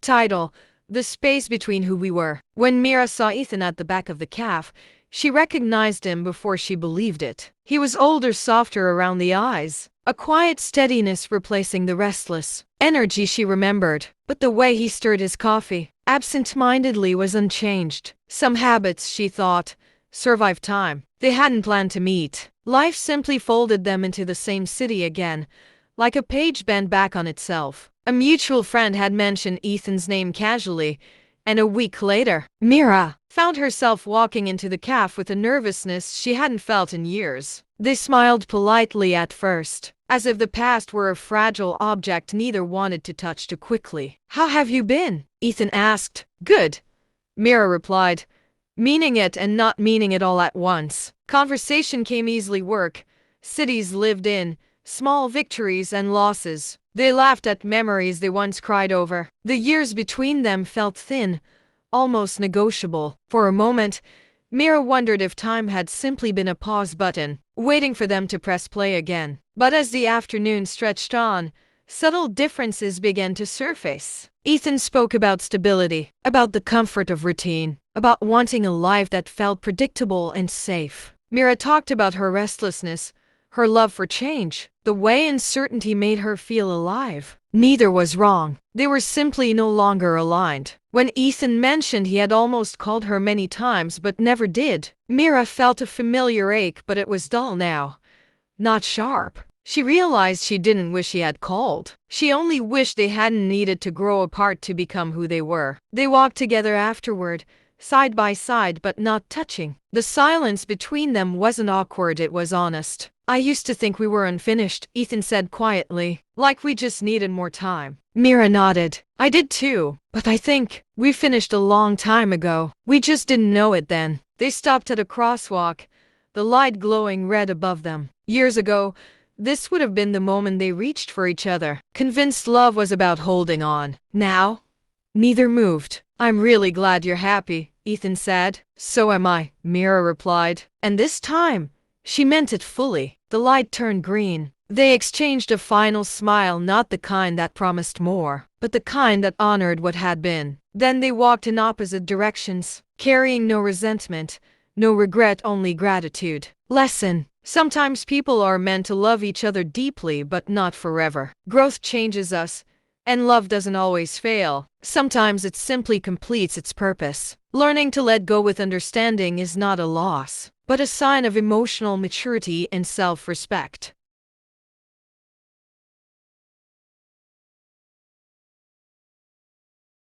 Title: The Space Between Who We Were. When Mira saw Ethan at the back of the caf, she recognized him before she believed it. He was older, softer around the eyes, a quiet steadiness replacing the restless energy she remembered. But the way he stirred his coffee, absent-mindedly, was unchanged. Some habits, she thought, survived time. They hadn't planned to meet. Life simply folded them into the same city again, like a page bent back on itself. A mutual friend had mentioned Ethan's name casually, and a week later, Mira found herself walking into the caf with a nervousness she hadn't felt in years. They smiled politely at first, as if the past were a fragile object neither wanted to touch too quickly. "How have you been?" Ethan asked. "Good," Mira replied, meaning it and not meaning it all at once. Conversation came easily. Work, cities lived in, small victories and losses. They laughed at memories they once cried over. The years between them felt thin, almost negotiable. For a moment, Mira wondered if time had simply been a pause button, waiting for them to press play again. But as the afternoon stretched on, subtle differences began to surface. Ethan spoke about stability, about the comfort of routine, about wanting a life that felt predictable and safe. Mira talked about her restlessness, her love for change, the way uncertainty made her feel alive. Neither was wrong. They were simply no longer aligned. When Ethan mentioned he had almost called her many times but never did, Mira felt a familiar ache, but it was dull now, not sharp. She realized she didn't wish he had called. She only wished they hadn't needed to grow apart to become who they were. They walked together afterward, side by side but not touching. The silence between them wasn't awkward, it was honest. "I used to think we were unfinished," Ethan said quietly, "like we just needed more time." Mira nodded. "I did too, but I think we finished a long time ago. We just didn't know it then." They stopped at a crosswalk, the light glowing red above them. Years ago, this would have been the moment they reached for each other, convinced love was about holding on. Now, neither moved. "I'm really glad you're happy," Ethan said. "So am I," Mira replied. And this time, she meant it fully. The light turned green. They exchanged a final smile, not the kind that promised more, but the kind that honored what had been. Then they walked in opposite directions, carrying no resentment, no regret, only gratitude. Lesson: sometimes people are meant to love each other deeply but not forever. Growth changes us, and love doesn't always fail. Sometimes it simply completes its purpose. Learning to let go with understanding is not a loss, but a sign of emotional maturity and self-respect.